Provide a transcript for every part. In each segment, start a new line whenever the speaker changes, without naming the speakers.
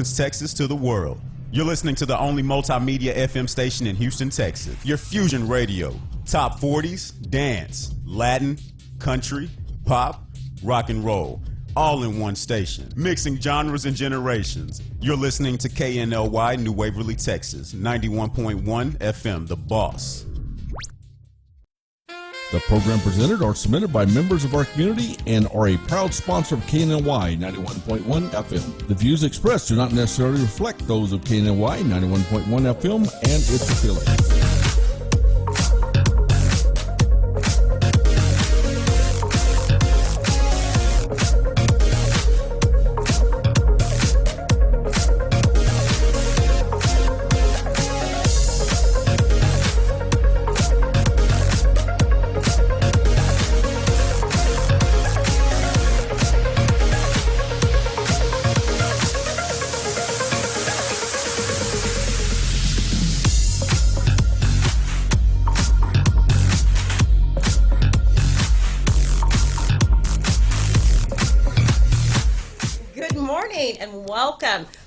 opens Texas to the world. You're listening to the only multimedia FM station in Houston, Texas. Your Fusion Radio. Top 40s, dance, Latin, country, pop, rock and roll. All in one station. Mixing genres and generations. You're listening to KNLY, New Waverly, Texas. 91.1 FM, The Boss.
The program presented or submitted by members of our community and are a proud sponsor of KNLY 91.1 FM. The views expressed do not necessarily reflect those of KNLY 91.1 FM and its affiliates.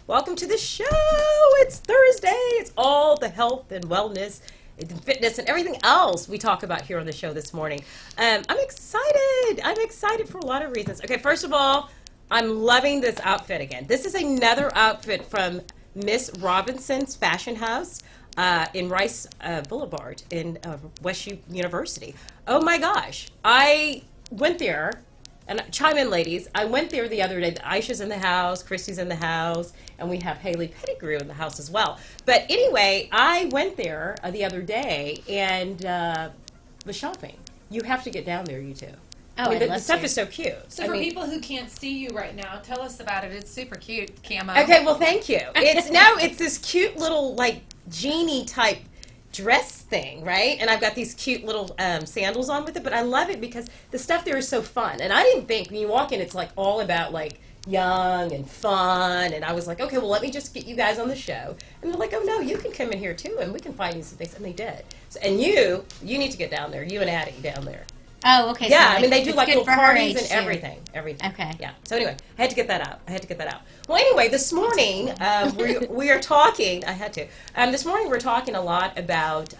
Welcome to the show. It's Thursday. It's all the health and wellness and fitness and everything else we talk about here on the show this morning. I'm excited. I'm excited for a lot of reasons. Okay, first of all, I'm loving this outfit again. This is another outfit from Miss Robinson's Fashion House in Rice Boulevard in West U University. Oh my gosh. I went there. And chime in, ladies. I went there the other day. Aisha's in the house, Christy's in the house, and we have Haley Pettigrew in the house as well. But anyway, I went there the other day and was shopping. You have to get down there, you two.
Oh,
I mean, the stuff is so cute.
So for people who can't see you right now, tell us about it. It's super cute, camo.
Okay, well, thank you. It's this cute little like genie type dress thing, right? And I've got these cute little sandals on with it, but I love it because the stuff there is so fun. And I didn't think when you walk in, it's like all about like young and fun. And I was like, okay, well, let me just get you guys on the show. And they're like, oh no, you can come in here too, and we can find you some things. And they did. So, and you need to get down there. You and Addie down there.
Oh, okay.
Yeah,
so
I mean, they do like little parties and
too.
everything.
Okay.
Yeah. So anyway, I had to get that out. Well, anyway, this morning we are talking. I had to. This morning we're talking a lot about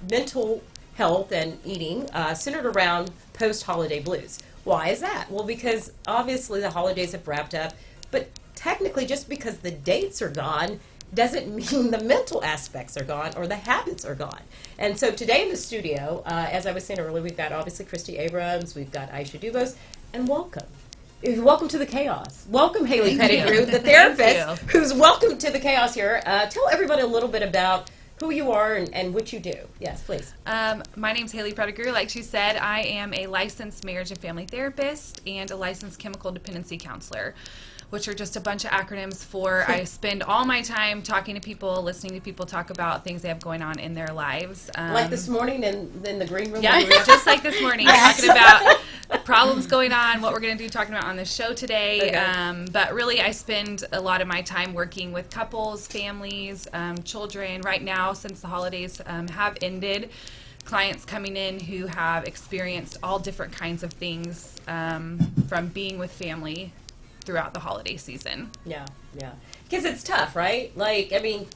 mental health and eating, centered around post-holiday blues. Why is that? Well, because obviously the holidays have wrapped up, but technically, just because the dates are gone doesn't mean the mental aspects are gone or the habits are gone. And so today in the studio, as I was saying earlier, we've got obviously Christy Abrams, we've got Aisha Dubos, and welcome to the chaos. Welcome, Haley Pettigrew, the therapist, who's welcome to the chaos here. Tell everybody a little bit about who you are and what you do. Yes, please.
My name's Haley Pettigrew. Like she said, I am a licensed marriage and family therapist and a licensed chemical dependency counselor, which are just a bunch of acronyms for I spend all my time talking to people, listening to people talk about things they have going on in their lives.
Like this morning in the green room?
Yeah, just like this morning, talking about problems going on, what we're going to do, talking about on the show today.
Okay.
But really, I spend a lot of my time working with couples, families, children. Right now, since the holidays have ended, clients coming in who have experienced all different kinds of things from being with family throughout the holiday season.
Yeah. Because it's tough, right? Like, I mean,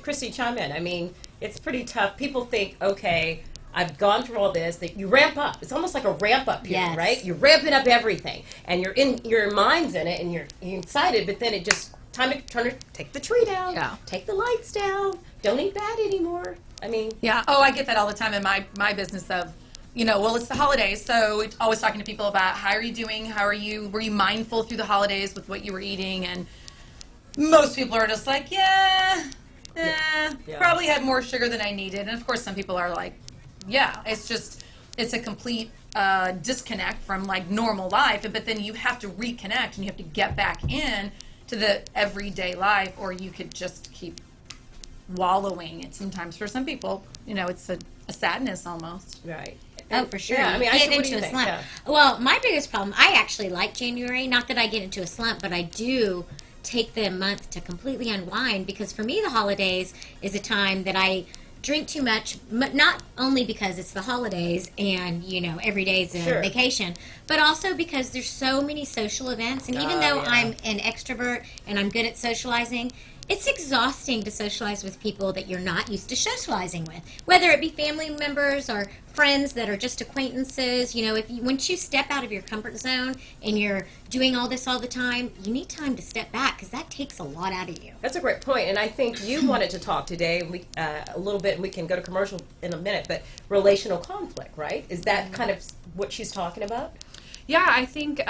Christy, chime in. I mean, it's pretty tough. People think, okay, I've gone through all this. That you ramp up. It's almost like a ramp up period,
Yes.
right? You're ramping up everything, and your mind's in it, and you're excited. But then it just time to take the tree down.
Yeah.
Take the lights down. Don't eat that anymore. I mean,
Yeah. Oh, I get that all the time in my business of, well, it's the holidays, so it's always talking to people about how are you doing? Were you mindful through the holidays with what you were eating? And most people are just like, yeah. Probably had more sugar than I needed. And of course, some people are like, yeah, it's a complete disconnect from like normal life. But then you have to reconnect and you have to get back in to the everyday life, or you could just keep wallowing. And sometimes for some people, it's a sadness almost.
right.
Oh, for sure.
Yeah, I mean,
get
what do
into
you
a
think?
slump.
Yeah.
Well, my biggest problem, I actually like January. Not that I get into a slump, but I do take the month to completely unwind, because for me, the holidays is a time that I drink too much, not only because it's the holidays and, every day's a
Sure.
vacation, but also because there's so many social events. And even though
yeah.
I'm an extrovert and I'm good at socializing, it's exhausting to socialize with people that you're not used to socializing with, whether it be family members or friends that are just acquaintances. Once you step out of your comfort zone and you're doing all this all the time, you need time to step back because that takes a lot out of you.
That's a great point, and I think you wanted to talk today a little bit, and we can go to commercial in a minute, but relational conflict, right? Is that kind of what she's talking about?
Yeah, I think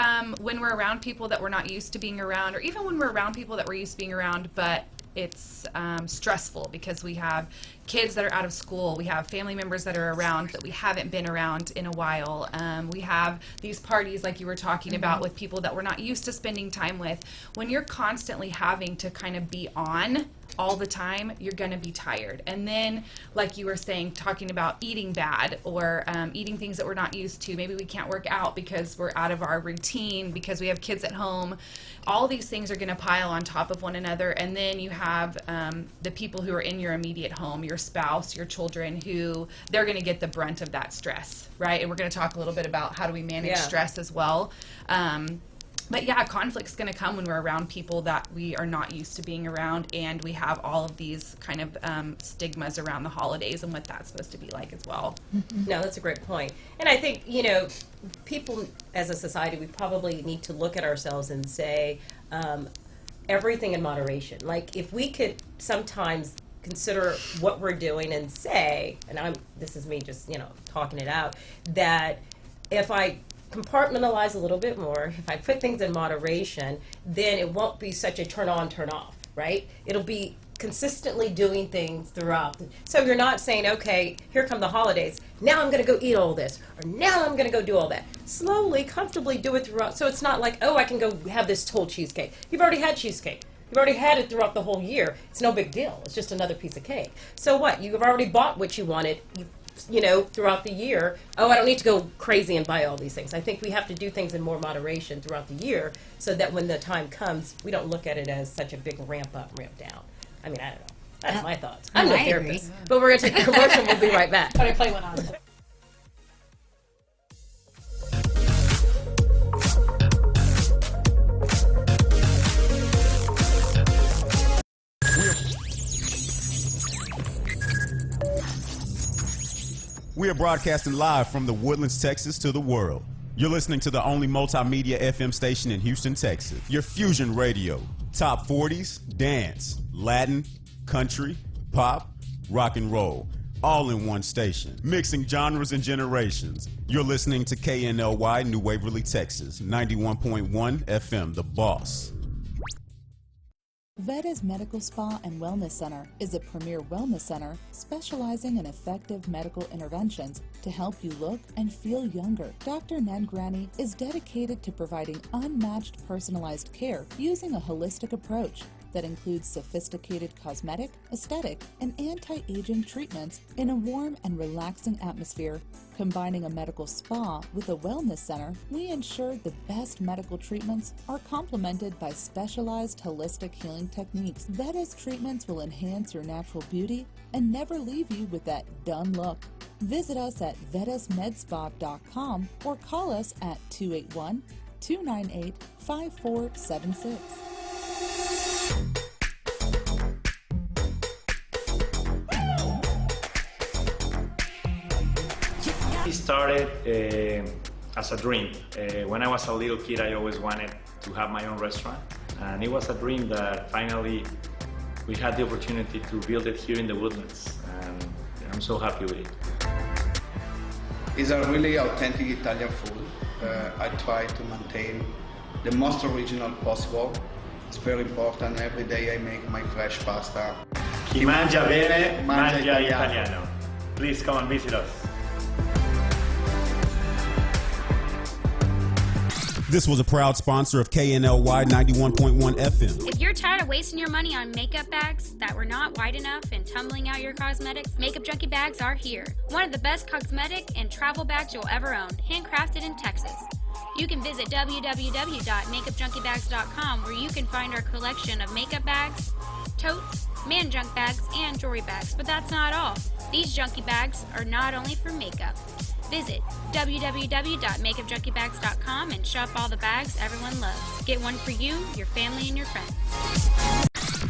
when we're around people that we're not used to being around, or even when we're around people that we're used to being around, but it's stressful because we have kids that are out of school, we have family members that are around that we haven't been around in a while, we have these parties like you were talking about with people that we're not used to spending time with. When you're constantly having to kind of be on all the time, you're going to be tired. And then, like you were saying, talking about eating bad or eating things that we're not used to. Maybe we can't work out because we're out of our routine, because we have kids at home. All these things are going to pile on top of one another. And then you have the people who are in your immediate home, your spouse, your children, who they're going to get the brunt of that stress, right? And we're going to talk a little bit about how do we manage stress as well. But yeah, conflict's going to come when we're around people that we are not used to being around, and we have all of these kind of stigmas around the holidays and what that's supposed to be like as well.
No, that's a great point. And I think, people as a society, we probably need to look at ourselves and say everything in moderation. Like, if we could sometimes consider what we're doing and say, and this is me just, talking it out, that if I compartmentalize a little bit more, if I put things in moderation, then it won't be such a turn on, turn off, right? It'll be consistently doing things throughout. So you're not saying, okay, here come the holidays, now I'm going to go eat all this, or now I'm going to go do all that. Slowly, comfortably do it throughout. So it's not like, oh, I can go have this whole cheesecake. You've already had cheesecake. You've already had it throughout the whole year. It's no big deal. It's just another piece of cake. So what? You've already bought what you wanted. Throughout the year. Oh, I don't need to go crazy and buy all these things. I think we have to do things in more moderation throughout the year so that when the time comes, we don't look at it as such a big ramp up, ramp down. I mean, I don't know. That's my thoughts. I'm no
I
therapist.
agree.
But we're going to take a commercial. We'll be right back.
But I play one on.
We are broadcasting live from the Woodlands, Texas to the world. You're listening to the only multimedia FM station in Houston, Texas. Your fusion radio. Top 40s, dance, Latin, country, pop, rock and roll. All in one station. Mixing genres and generations. You're listening to KNLY, New Waverly, Texas. 91.1 FM, The Boss.
Veda's Medical Spa and Wellness Center is a premier wellness center specializing in effective medical interventions to help you look and feel younger. Dr. Nangrani is dedicated to providing unmatched personalized care using a holistic approach that includes sophisticated cosmetic, aesthetic, and anti-aging treatments in a warm and relaxing atmosphere. Combining a medical spa with a wellness center, we ensure the best medical treatments are complemented by specialized holistic healing techniques. Veda's treatments will enhance your natural beauty and never leave you with that done look. Visit us at vedasmedspa.com or call us at 281-298-5476.
It started as a dream. When I was a little kid, I always wanted to have my own restaurant. And it was a dream that finally we had the opportunity to build it here in the Woodlands. And I'm so happy with it.
It's a really authentic Italian food. I try to maintain the most original possible. It's very important. Every day I make my fresh pasta.
Chi mangia bene, mangia italiano. Please come and visit us.
This was a proud sponsor of KNLY 91.1 FM.
If you're tired of wasting your money on makeup bags that were not wide enough and tumbling out your cosmetics, Makeup Junkie bags are here. One of the best cosmetic and travel bags you'll ever own, handcrafted in Texas. You can visit www.makeupjunkiebags.com where you can find our collection of makeup bags, totes, man junk bags, and jewelry bags. But that's not all. These junkie bags are not only for makeup. Visit www.makeupjunkiebags.com and shop all the bags everyone loves. Get one for you, your family, and your friends.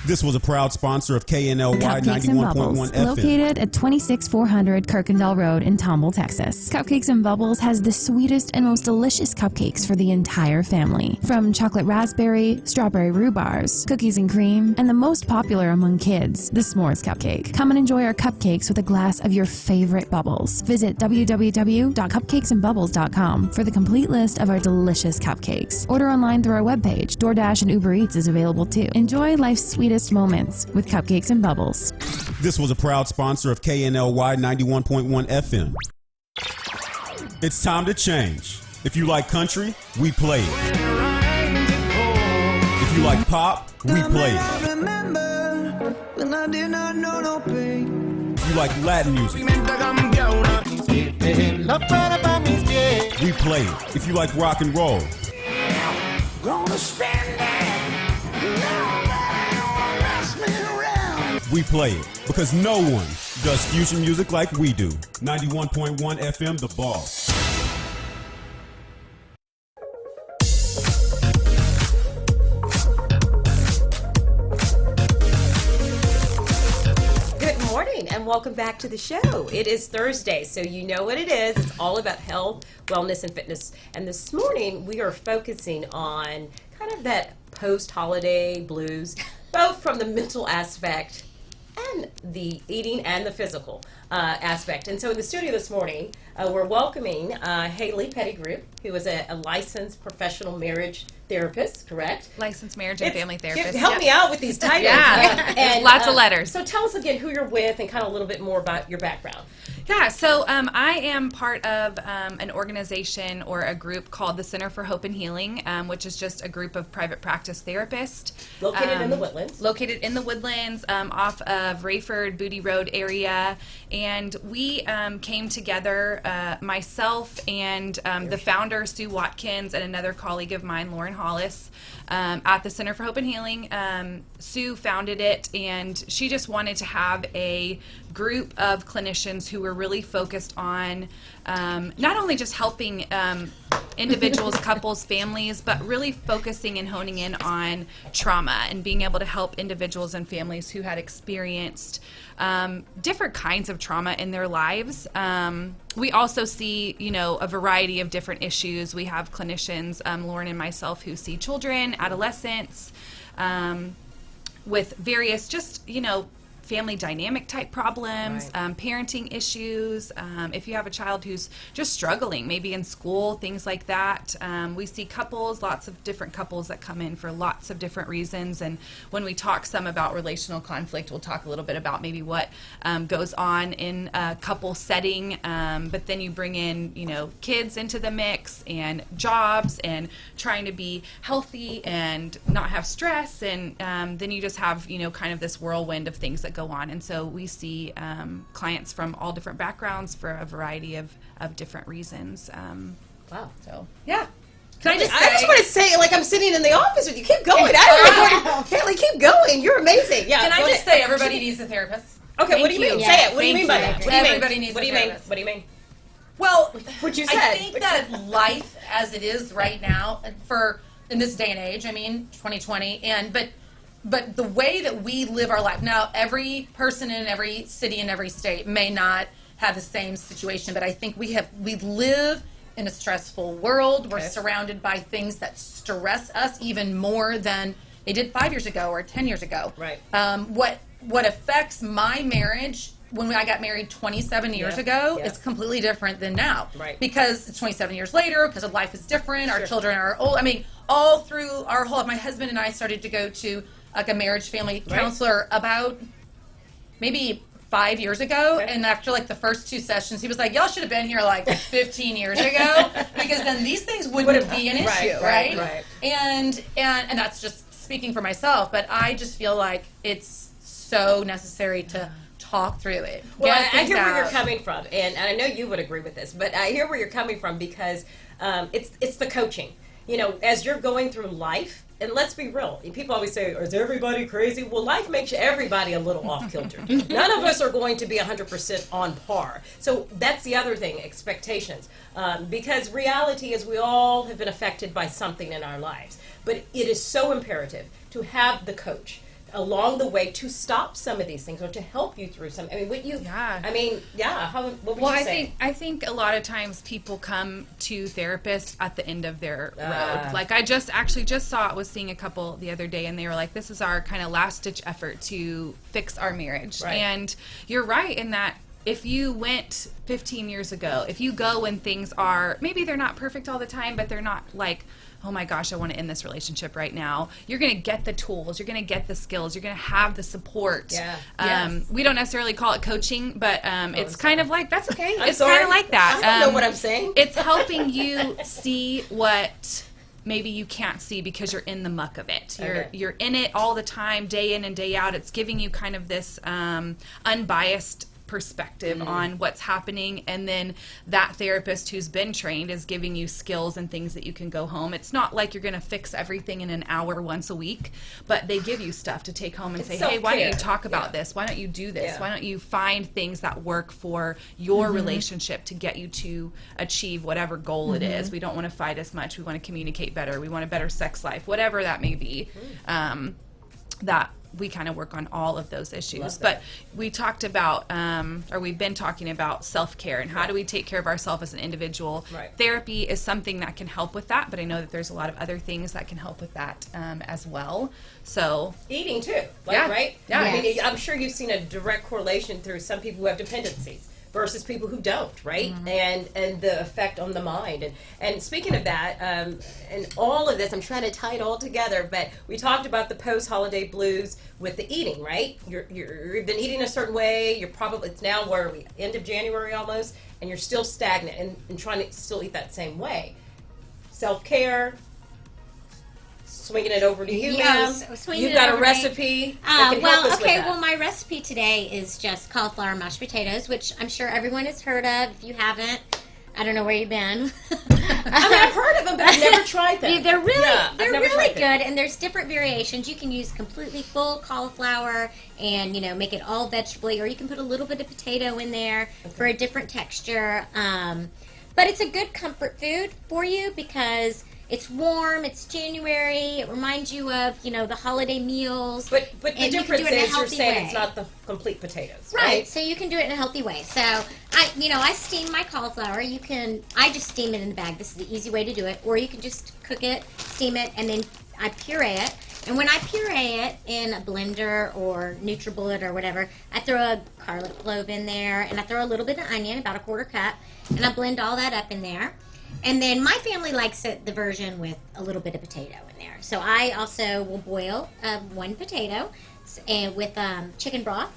This was a proud sponsor of KNLY
Cupcakes and
91.1
Bubbles,
FM.
located at 26400 Kirkendall Road in Tomball, Texas. Cupcakes and Bubbles has the sweetest and most delicious cupcakes for the entire family. From chocolate raspberry, strawberry rhubars, cookies and cream, and the most popular among kids, the s'mores cupcake. Come and enjoy our cupcakes with a glass of your favorite bubbles. Visit www.cupcakesandbubbles.com for the complete list of our delicious cupcakes. Order online through our webpage. DoorDash and Uber Eats is available too. Enjoy life's sweetest moments with Cupcakes and Bubbles.
This was a proud sponsor of KNLY 91.1 FM. It's time to change. If you like country, we play it. If you like pop, we play it. If you like Latin music, we play it. If you like rock and roll, we play it, because no one does fusion music like we do. 91.1 FM, The Boss.
Good morning and welcome back to the show. It is Thursday, so you know what it is. It's all about health, wellness, and fitness. And this morning we are focusing on kind of that post-holiday blues, both from the mental aspect and the eating and the physical aspect. And so in the studio this morning, we're welcoming Haley Pettigrew, who is a licensed professional marriage therapist, correct?
Licensed marriage and family therapist.
Help me out with these titles.
Yeah,
and
lots of letters.
So tell us again who you're with and kind of a little bit more about your background.
Yeah, so I am part of an organization or a group called the Center for Hope and Healing, which is just a group of private practice therapists.
Located in the Woodlands.
Located in the Woodlands, off of Rayford, Booty Road area. And we came together, myself and the founder, Sue Watkins, and another colleague of mine, Lauren Hollis, at the Center for Hope and Healing. Sue founded it, and she just wanted to have a group of clinicians who were really focused on not only just helping individuals, couples, families, but really focusing and honing in on trauma and being able to help individuals and families who had experienced different kinds of trauma in their lives. We also see, a variety of different issues. We have clinicians, Lauren and myself, who see children, adolescents, with various family dynamic type problems,
Right.
parenting issues. If you have a child who's just struggling, maybe in school, things like that. We see couples, lots of different couples that come in for lots of different reasons. And when we talk some about relational conflict, we'll talk a little bit about maybe what goes on in a couple setting. But then you bring in, kids into the mix and jobs and trying to be healthy and not have stress. And then you just have, kind of this whirlwind of things that go on. And so we see clients from all different backgrounds for a variety of different reasons.
Wow.
So, yeah.
I just want to say, like I'm sitting in the office with you. Keep going. Haley, keep going. You're amazing. Yeah.
Can I just say everybody needs a therapist?
Okay, what do you mean?
you.
Say it. What do you
Thank
mean by
you.
that? What do you mean?
Everybody needs
What do
a
you mean?
therapist.
What do you mean?
Well,
What you said.
I think that life as it is right now, in this day and age, 2020, but the way that we live our life now, every person in every city in every state may not have the same situation, but I think we live in a stressful world. We're surrounded by things that stress us even more than they did 5 years ago or 10 years ago.
Right.
What affects my marriage when I got married 27 years ago is completely different than now.
Right.
Because it's 27 years later, because life is different, our children are old. All through our whole life, my husband and I started to go to like a marriage family counselor about maybe 5 years ago, and after like the first 2 sessions, he was like, "Y'all should have been here like 15 years ago, because then these things wouldn't be an issue, right?" And that's just speaking for myself, but I just feel like it's so necessary to talk through it.
Well, I hear where you're coming from, and I know you would agree with this, but I hear where you're coming from because it's the coaching. As you're going through life, and let's be real. People always say, is everybody crazy? Well, life makes everybody a little off kilter. None of us are going to be 100% on par. So that's the other thing, expectations. Because reality is we all have been affected by something in our lives. But it is so imperative to have the coach along the way to stop some of these things or to help you through some. I mean, what would you say?
I think a lot of times people come to therapists at the end of their road. Like I just was seeing a couple the other day, and they were like, this is our kind of last ditch effort to fix our marriage.
Right.
And you're right in that if you went 15 years ago, if you go when things are, maybe they're not perfect all the time, but they're not like, oh my gosh, I want to end this relationship right now. You're going to get the tools. You're going to get the skills. You're going to have the support.
Yeah.
We don't necessarily call it coaching, but it's kind of like, that's okay.
I'm
It's
sorry.
kind of like that.
I don't know what I'm saying.
It's helping you see what maybe you can't see because you're in the muck of it. You're in it all the time, day in and day out. It's giving you kind of this unbiased perspective on what's happening, and then that therapist who's been trained is giving you skills and things that you can go home. It's not like you're going to fix everything in an hour once a week, but they give you stuff to take home and say, hey, why don't you talk about this? Why don't you do this? Why don't you find things that work for your relationship to get you to achieve whatever goal it is? We don't want to fight as much. We want to communicate better. We want a better sex life, whatever that may be. That we kind of work on all of those issues. But we talked about, or we've been talking about self-care and how do we take care of ourselves as an individual.
Right.
Therapy is something that can help with that, but I know that there's a lot of other things that can help with that as well. So
Eating too, right?
Yeah.
I mean, I'm sure you've seen a direct correlation through some people who have dependencies versus people who don't, right? And the effect on the mind. And speaking of that, and all of this, I'm trying to tie it all together, but we talked about the post-holiday blues with the eating, right? You've been eating a certain way. It's now, where are we, end of January almost, and you're still stagnant and trying to still eat that same way. Self-care, swinging it over to you, ma'am. You've got a recipe that can help us with that.
Well, my recipe today is just cauliflower mashed potatoes, which I'm sure everyone has heard of. If you haven't, I don't know where you've been.
I mean, I've heard of them, but I've never tried them.
They're really good, and there's different variations. You can use completely full cauliflower and, make it all vegetable-y, or you can put a little bit of potato in there for a different texture. But it's a good comfort food for you because it's warm, it's January, it reminds you of, the holiday meals.
But the difference is you're saying it's
way.
not the complete potatoes,
right? So you can do it in a healthy way. So I steam my cauliflower. I just steam it in the bag. This is the easy way to do it. Or you can just cook it, steam it, and then I puree it. And when I puree it in a blender or NutriBullet or whatever, I throw a garlic clove in there, and I throw a little bit of onion, about a quarter cup, and I blend all that up in there. And then my family likes the version with a little bit of potato in there. So I also will boil one potato and with chicken broth,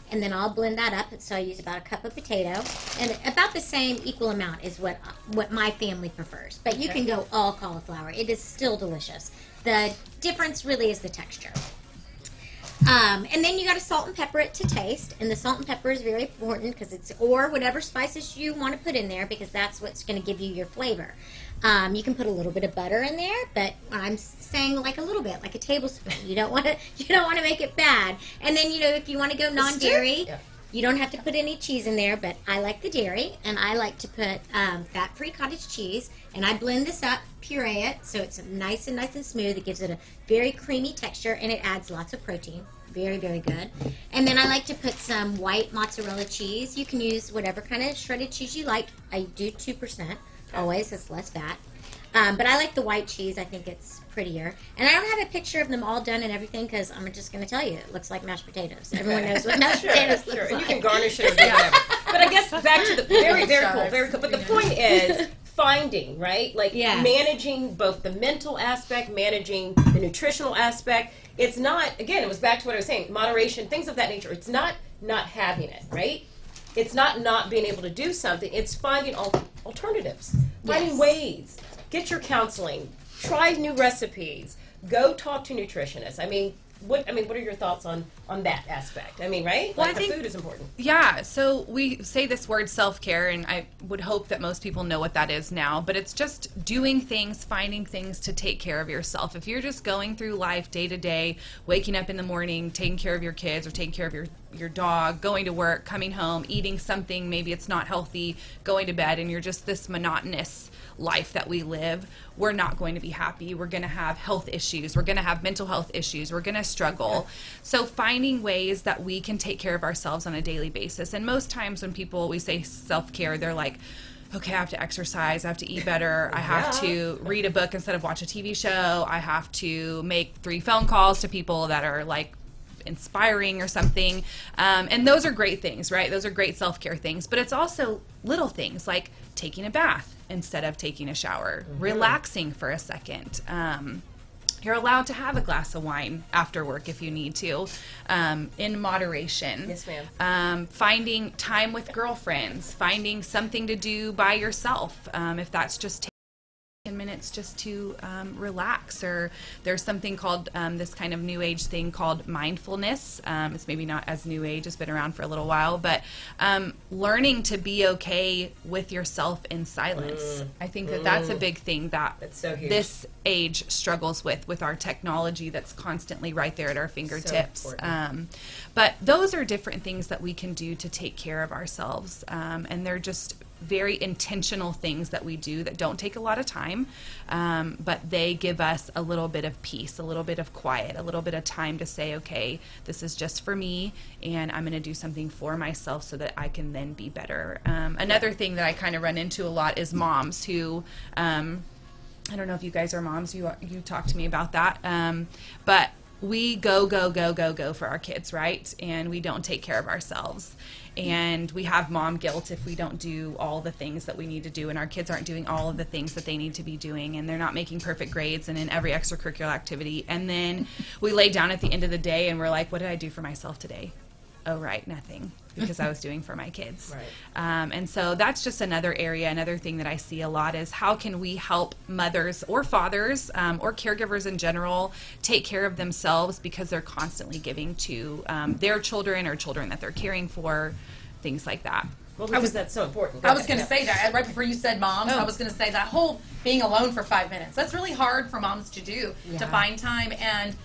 and then I'll blend that up. So I use about a cup of potato, and about the same equal amount is what my family prefers. But you can go all cauliflower. It is still delicious. The difference really is the texture. And then you got to salt and pepper it to taste, and the salt and pepper is very important because or whatever spices you want to put in there, because that's what's going to give you your flavor. You can put a little bit of butter in there, but I'm saying like a little bit, like a tablespoon. You don't want to make it bad. And then if you want to go non-dairy, you don't have to put any cheese in there, but I like the dairy, and I like to put fat-free cottage cheese, and I blend this up, puree it, so it's nice and smooth. It gives it a very creamy texture, and it adds lots of protein. Very, very good. And then I like to put some white mozzarella cheese. You can use whatever kind of shredded cheese you like. I do 2%, always, it's less fat. But I like the white cheese. I think it's prettier. And I don't have a picture of them all done and everything because I'm just going to tell you, it looks like mashed potatoes. Everyone knows what mashed potatoes looks like.
And you can garnish it or do whatever. But I guess back to the very, very cool, very cool. But the point is finding, right? Like managing both the mental aspect, managing the nutritional aspect. It's not, again, it was back to what I was saying, moderation, things of that nature. It's not having it, right? It's not being able to do something. It's finding alternatives, finding ways. Get your counseling. Try new recipes. Go talk to nutritionists. I mean, what are your thoughts on that aspect? I mean, right?
Well,
Like,
I think
the food is important.
Yeah, so we say this word self-care, and I would hope that most people know what that is now, but it's just doing things, finding things to take care of yourself. If you're just going through life day to day, waking up in the morning, taking care of your kids or taking care of your dog, going to work, coming home, eating something, maybe it's not healthy, going to bed, and you're just this monotonous life that we live, we're not going to be happy. We're going to have health issues. We're going to have mental health issues. We're going to struggle. So finding ways that we can take care of ourselves on a daily basis. And most times when we say self-care, they're like, okay, I have to exercise, I have to eat better, I have to read a book instead of watch a TV show, I have to make 3 phone calls to people that are like inspiring or something. And those are great things, right? Those are great self-care things. But it's also little things like taking a bath instead of taking a shower, relaxing for a second. You're allowed to have a glass of wine after work if you need to, in moderation.
Yes, ma'am.
Finding time with girlfriends, finding something to do by yourself, if that's just 10 minutes just to relax. Or there's something called this kind of new age thing called mindfulness. It's maybe not as new age, it's been around for a little while, but learning to be okay with yourself in silence. I think that's a big thing that's
so huge.
This age struggles with our technology that's constantly right there at our fingertips. But those are different things that we can do to take care of ourselves, and they're just very intentional things that we do that don't take a lot of time, but they give us a little bit of peace, a little bit of quiet, a little bit of time to say, okay, this is just for me, and I'm going to do something for myself so that I can then be better. Another thing that I kind of run into a lot is moms who, I don't know if you guys are moms, you talk to me about that, but we go for our kids, right? And we don't take care of ourselves. And we have mom guilt if we don't do all the things that we need to do, and our kids aren't doing all of the things that they need to be doing, and they're not making perfect grades and in every extracurricular activity. And then we lay down at the end of the day and we're like, what did I do for myself today? Oh, right, nothing, because I was doing for my kids.
Right.
And so that's just another area, another thing that I see a lot is how can we help mothers or fathers or caregivers in general take care of themselves because they're constantly giving to their children or children that they're caring for, things like that.
Well, because that's so important.
I was going to say that right before you said moms. I was going to say that whole being alone for 5 minutes. That's really hard for moms to do, to find time. And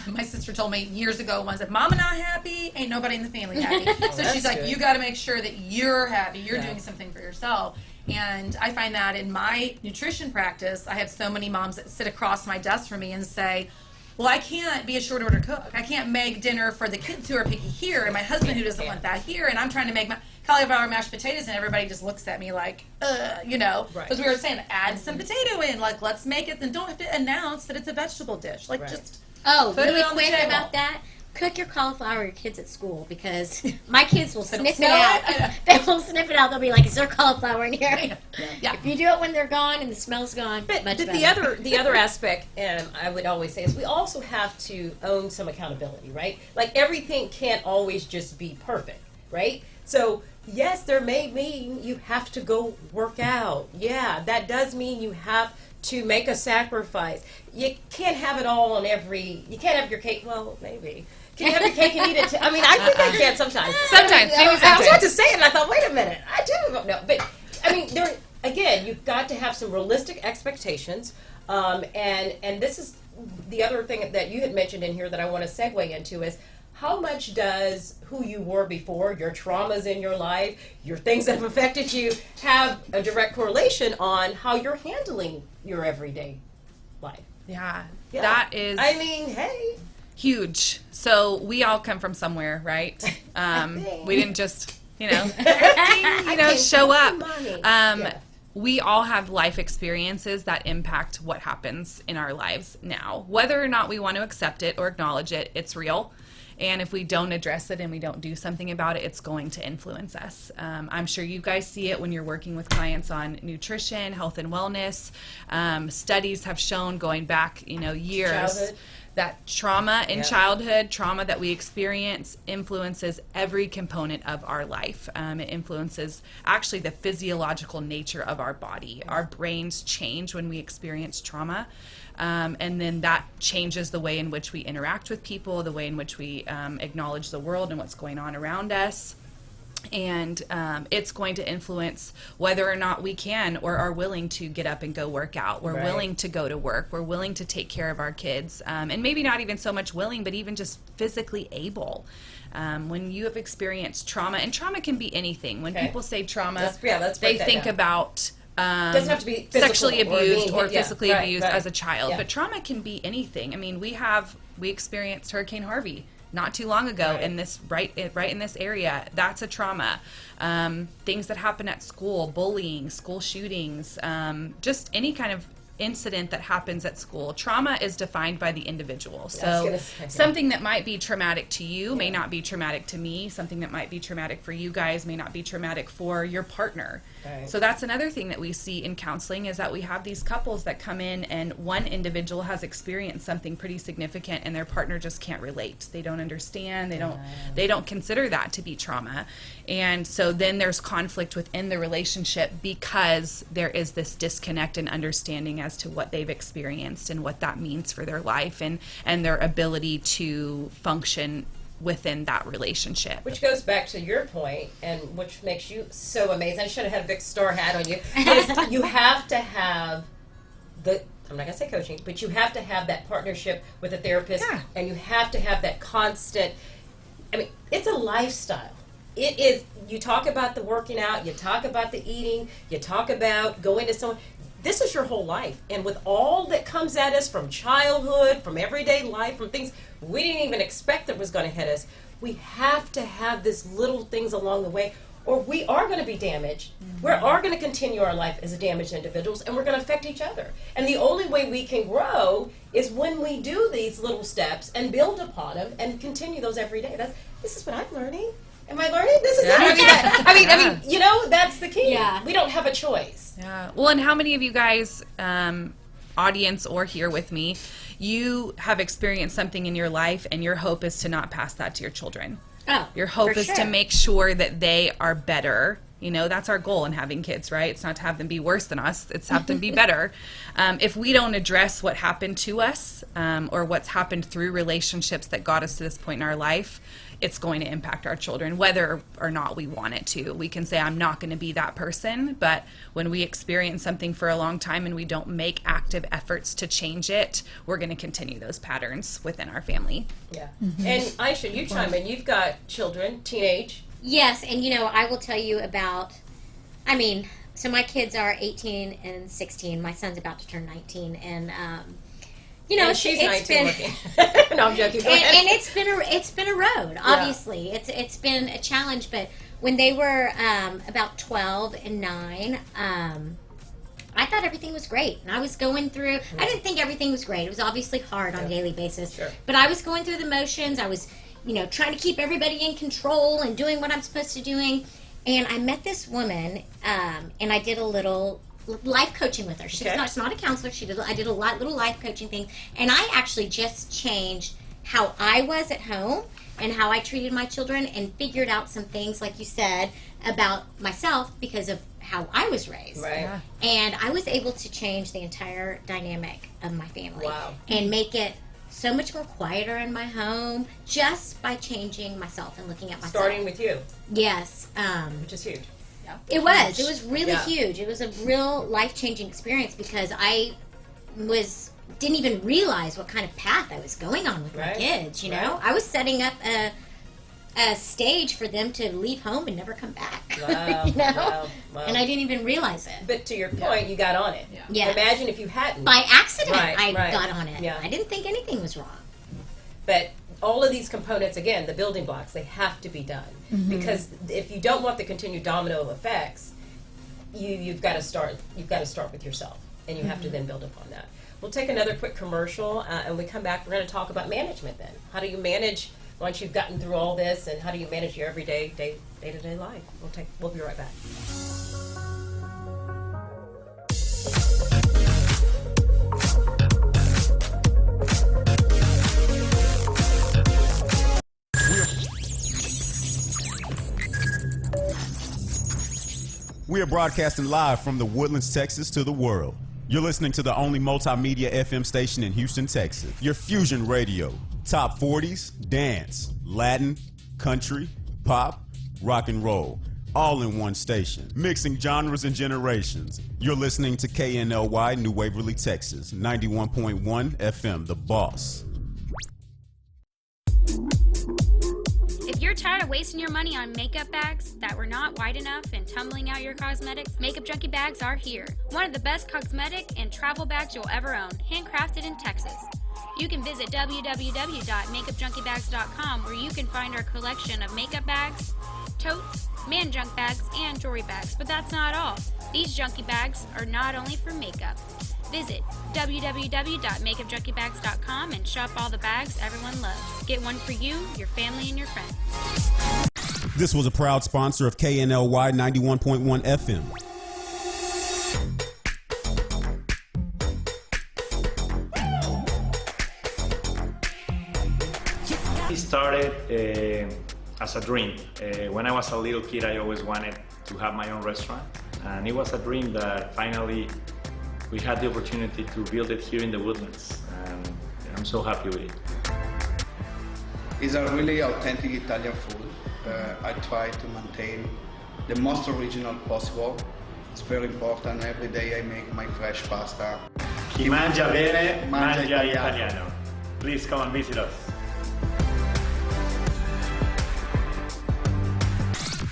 my sister told me years ago once, if mama not happy, ain't nobody in the family happy. So she's like, you got to make sure that you're happy. You're doing something for yourself. And I find that in my nutrition practice, I have so many moms that sit across my desk from me and say, well, I can't be a short order cook. I can't make dinner for the kids who are picky here, and my husband who doesn't want that here, and I'm trying to make my cauliflower mashed potatoes, and everybody just looks at me like, because we were saying, add some potato in, like, let's make it, and don't have to announce that it's a vegetable dish. Like, just put
really
it on the
quick
table.
about that. Cook your cauliflower with your kids at school, because my kids will sniff it out. They will sniff it out. They'll be like, "Is there cauliflower in here?"
Yeah.
If you do it when they're gone and the smell's gone,
But
much
the other aspect, I would always say, is we also have to own some accountability, right? Like, everything can't always just be perfect, right? So yes, there may mean you have to go work out. Yeah, that does mean you have to make a sacrifice. You can't have it all on you can't have your cake. Well, maybe. Can you have your cake and eat it too? I mean, I think I can sometimes. I was about to say it, and I thought, wait a minute, I do. No, but I mean, again, you've got to have some realistic expectations, and this is the other thing that you had mentioned in here that I want to segue into is how much does who you were before, your traumas in your life, your things that have affected you, have a direct correlation on how you're handling your everyday life?
Yeah, that is.
I mean, hey.
Huge. So we all come from somewhere, right? We didn't just, show up. We all have life experiences that impact what happens in our lives now. Whether or not we want to accept it or acknowledge it, it's real. And if we don't address it and we don't do something about it, it's going to influence us. I'm sure you guys see it when you're working with clients on nutrition, health and wellness. Studies have shown going back, years, that trauma in childhood, trauma that we experience, influences every component of our life. It influences actually the physiological nature of our body. Our brains change when we experience trauma. And then that changes the way in which we interact with people, the way in which we acknowledge the world and what's going on around us. And it's going to influence whether or not we can or are willing to get up and go work out. We're willing to go to work. We're willing to take care of our kids. And maybe not even so much willing, but even just physically able. When you have experienced trauma, and trauma can be anything. When people say trauma, they think about
doesn't have to be physical
sexually abused or
being,
physically abused
right.
as a child.
Yeah.
But trauma can be anything. I mean, we experienced Hurricane Harvey not too long ago in this right in this area. That's a trauma. Things that happen at school, bullying, school shootings, just any kind of incident that happens at school. Trauma is defined by the individual. So something that might be traumatic to you may not be traumatic to me. Something that might be traumatic for you guys may not be traumatic for your partner. Right. So that's another thing that we see in counseling, is that we have these couples that come in and one individual has experienced something pretty significant and their partner just can't relate. They don't understand. They don't consider that to be trauma. And so then there's conflict within the relationship because there is this disconnect and understanding as to what they've experienced and what that means for their life and their ability to function within that relationship.
Which goes back to your point, and which makes you so amazing. I should have had a big star hat on you. Is you have to have I'm not going to say coaching, but you have to have that partnership with a therapist, and you have to have that constant, I mean, it's a lifestyle. It is, you talk about the working out, you talk about the eating, you talk about going to someone. This is your whole life. And with all that comes at us from childhood, from everyday life, from things we didn't even expect that was going to hit us, we have to have these little things along the way, or we are going to be damaged. We are going to continue our life as damaged individuals, and we're going to affect each other. And the only way we can grow is when we do these little steps and build upon them and continue those every day. This is what I'm learning. Am I learning? This is it. I mean, you know, that's the key. Yeah. We don't have a choice.
Yeah. Well, and how many of you guys, audience or here with me, you have experienced something in your life and your hope is to not pass that to your children?
Oh,
your hope is to make sure that they are better. You know, that's our goal in having kids, right? It's not to have them be worse than us. It's have them be better. If we don't address what happened to us or what's happened through relationships that got us to this point in our life, it's going to impact our children, whether or not we want it to. We can say, I'm not going to be that person, but when we experience something for a long time and we don't make active efforts to change it, we're going to continue those patterns within our family.
Yeah. And Aisha, you chime in. You've got children, teenage.
Yes, and you know, I will tell you about, I mean, so my kids are 18 and 16. My son's about to turn 19, and you know,
and she's
it's
19
been
looking. No, I'm joking.
And it's been a road. Obviously, it's been a challenge. But when they were about 12 and 9, I thought everything was great, and I was going through. I didn't think everything was great. It was obviously hard on a daily basis. Sure. But I was going through the motions. I was, you know, trying to keep everybody in control and doing what I'm supposed to doing. And I met this woman, and I did a little life coaching with her. She's not a counselor. I did a little life coaching thing, and I actually just changed how I was at home and how I treated my children, and figured out some things, like you said, about myself because of how I was raised.
Right. Yeah.
And I was able to change the entire dynamic of my family.
Wow.
And make it so much more quieter in my home just by changing myself and looking at myself.
Starting with you.
Yes.
Which is huge.
It was really huge. It was a real life-changing experience because I didn't even realize what kind of path I was going on with my kids, you know? I was setting up a stage for them to leave home and never come back.
Wow.
You know?
Wow.
And I didn't even realize it.
But to your point, you got on it.
Yeah.
Imagine if you hadn't.
By accident, I got on it.
Yeah.
I didn't think anything was wrong.
But all of these components, again, the building blocks, they have to be done. Because if you don't want the continued domino effects, you've got to start with yourself, and you have to then build upon that. We'll take another quick commercial, and when we come back, we're going to talk about management then. How do you manage once you've gotten through all this, and how do you manage your everyday, day-to-day life? We'll be right back.
We are broadcasting live from the Woodlands, Texas to the world. You're listening to the only multimedia FM station in Houston, Texas. Your Fusion Radio. Top 40s, dance, Latin, country, pop, rock and roll. All in one station. Mixing genres and generations. You're listening to KNLY, New Waverly, Texas. 91.1 FM, The Boss.
If you're tired of wasting your money on makeup bags that were not wide enough and tumbling out your cosmetics, Makeup Junkie bags are here. One of the best cosmetic and travel bags you'll ever own, handcrafted in Texas. You can visit www.makeupjunkiebags.com where you can find our collection of makeup bags, totes, man junk bags, and jewelry bags. But that's not all. These junkie bags are not only for makeup. Visit www.makeupjunkiebags.com and shop all the bags everyone loves. Get one for you, your family, and your friends.
This was a proud sponsor of KNLY 91.1 FM.
It started as a dream. When I was a little kid, I always wanted to have my own restaurant. And it was a dream that finally we had the opportunity to build it here in the Woodlands. And I'm so happy with it.
It's a really authentic Italian food. I try to maintain the most original possible. It's very important. Every day I make my fresh pasta.
Chi mangia bene, mangia italiano. Please come and visit us.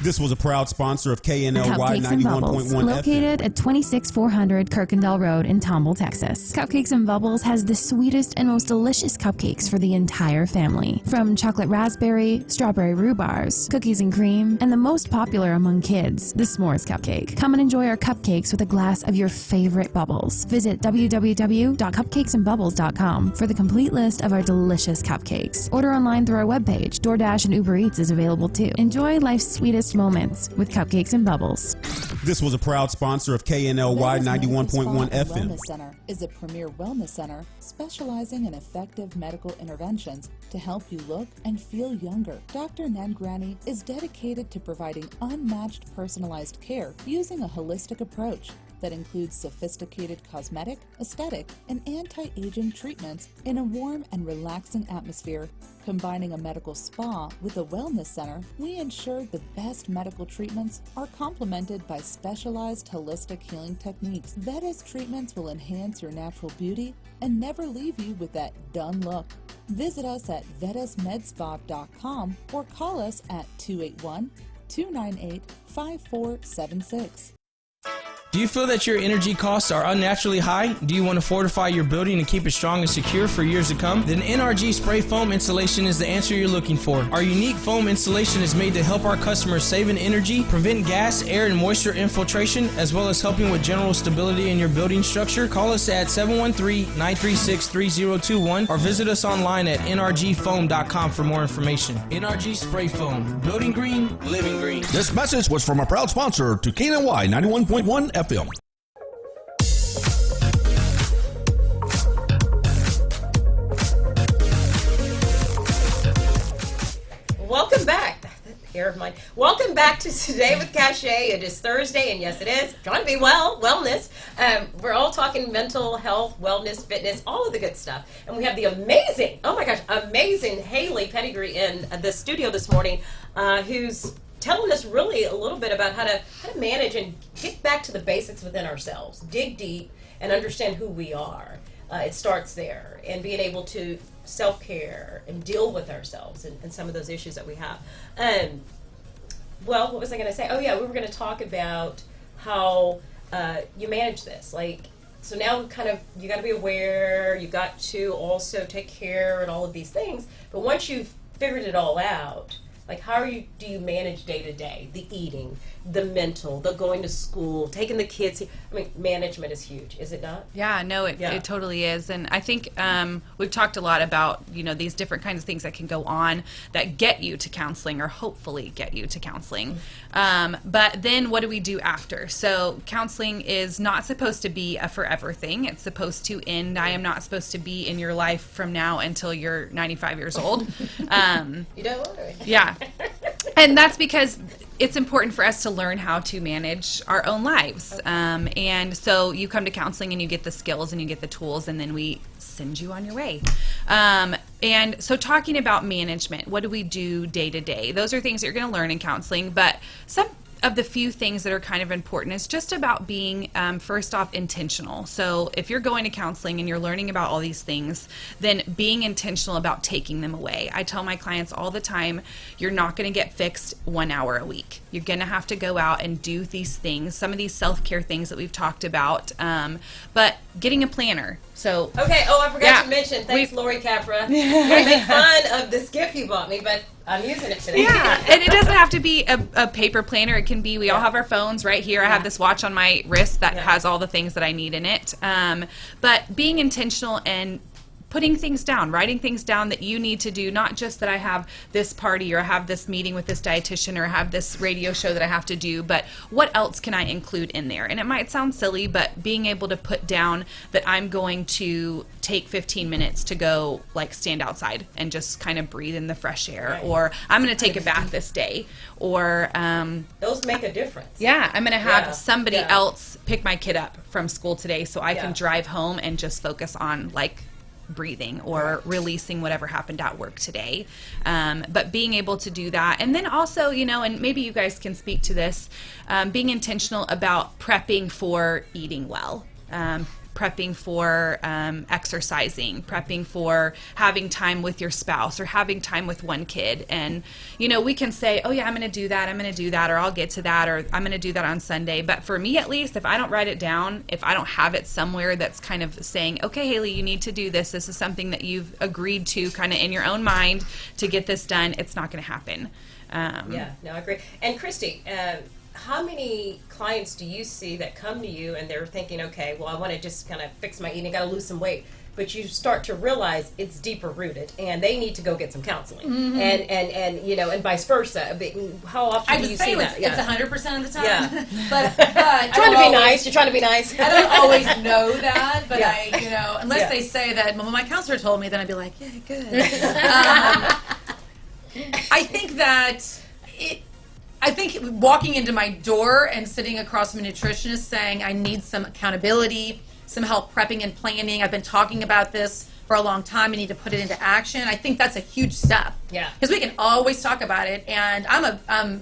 This was a proud sponsor of KNLY
Cupcakes and Bubbles,
91.1
located
FM.
at 26400 Kirkendall Road in Tomball, Texas. Cupcakes and Bubbles has the sweetest and most delicious cupcakes for the entire family. From chocolate raspberry, strawberry rhubars, cookies and cream, and the most popular among kids, the s'mores cupcake. Come and enjoy our cupcakes with a glass of your favorite bubbles. Visit www.cupcakesandbubbles.com for the complete list of our delicious cupcakes. Order online through our webpage. DoorDash and Uber Eats is available too. Enjoy life's sweetest moments with Cupcakes and Bubbles.
This was a proud sponsor of KNLY
Vegas Medical
91.1
Spa and
FM.
Wellness Center is a premier wellness center specializing in effective medical interventions to help you look and feel younger. Dr. Nangrani is dedicated to providing unmatched personalized care using a holistic approach that includes sophisticated cosmetic, aesthetic, and anti-aging treatments in a warm and relaxing atmosphere. Combining a medical spa with a wellness center, we ensure the best medical treatments are complemented by specialized holistic healing techniques. Vetta's treatments will enhance your natural beauty and never leave you with that done look. Visit us at vettasmedspa.com or call us at 281-298-5476.
Do you feel that your energy costs are unnaturally high? Do you want to fortify your building and keep it strong and secure for years to come? Then NRG Spray Foam Installation is the answer you're looking for. Our unique foam installation is made to help our customers save in energy, prevent gas, air, and moisture infiltration, as well as helping with general stability in your building structure. Call us at 713-936-3021 or visit us online at nrgfoam.com for more information. NRG Spray Foam. Building green, living green.
This message was from a proud sponsor to KNLY 91.1 FM.
Welcome back. That hair of mine. Welcome back to Today with Cachet. It is Thursday, and yes, it is. Trying to be wellness. We're all talking mental health, wellness, fitness, all of the good stuff. And we have the amazing Haley Pettigrew in the studio this morning, who's telling us really a little bit about how to manage and get back to the basics within ourselves, dig deep, and understand who we are. It starts there, and being able to self-care and deal with ourselves and some of those issues that we have. Well, what was I going to say? Oh yeah, we were going to talk about how you manage this. Like, so now kind of you got to be aware, you got to also take care and all of these things. But once you've figured it all out, like, how do you manage day to day? The eating, the mental, the going to school, taking the kids. I mean, management is huge, is it not?
Yeah, no, it totally is. And I think we've talked a lot about, these different kinds of things that can go on that get you to counseling or hopefully get you to counseling. But then what do we do after? So counseling is not supposed to be a forever thing. It's supposed to end. I am not supposed to be in your life from now until you're 95 years old.
You don't want to.
Yeah. And that's because it's important for us to learn how to manage our own lives. And so you come to counseling and you get the skills and you get the tools, and then we send you on your way. And so talking about management, what do we do day to day? Those are things that you're going to learn in counseling, but some of the few things that are kind of important is just about being, first off, intentional. So if you're going to counseling and you're learning about all these things, then being intentional about taking them away. I tell my clients all the time, you're not going to get fixed 1 hour a week. You're going to have to go out and do these things, some of these self-care things that we've talked about, but getting a planner. So
Okay, I forgot to mention, thanks Lori Capra. I make fun of this gift you bought me, but I'm using it today.
Yeah, and it doesn't have to be a paper planner. It can be, we all have our phones right here. I have this watch on my wrist that has all the things that I need in it. But being intentional and putting things down, writing things down that you need to do, not just that I have this party or I have this meeting with this dietitian or I have this radio show that I have to do, but what else can I include in there? And it might sound silly, but being able to put down that I'm going to take 15 minutes to go like stand outside and just kind of breathe in the fresh air, or I'm going to take a bath this day, or
those make a difference.
Yeah, I'm going to have somebody else pick my kid up from school today so I can drive home and just focus on like breathing or releasing whatever happened at work today. But being able to do that, and then also, you know, and maybe you guys can speak to this, being intentional about prepping for eating well, prepping for exercising, prepping for having time with your spouse or having time with one kid. And, you know, we can say, oh yeah, I'm going to do that, or I'll get to that, or I'm going to do that on Sunday. But for me, at least, if I don't write it down, if I don't have it somewhere that's kind of saying, okay, Haley, you need to do this. This is something that you've agreed to kind of in your own mind to get this done. It's not going to happen.
I agree. And Christy, how many clients do you see that come to you and they're thinking, okay, well, I want to just kind of fix my eating, I got to lose some weight, but you start to realize it's deeper rooted and they need to go get some counseling, and you know, and vice versa. How often do you see that?
It's 100% of the time.
Yeah.
but
trying to be nice. You're trying to be nice.
I don't always know that, but I, you know, unless they say that, well, my counselor told me, then I'd be like, yeah, good. I think that I think walking into my door and sitting across from a nutritionist saying I need some accountability, some help prepping and planning. I've been talking about this for a long time. I need to put it into action. I think that's a huge step.
Yeah.
Because we can always talk about it. And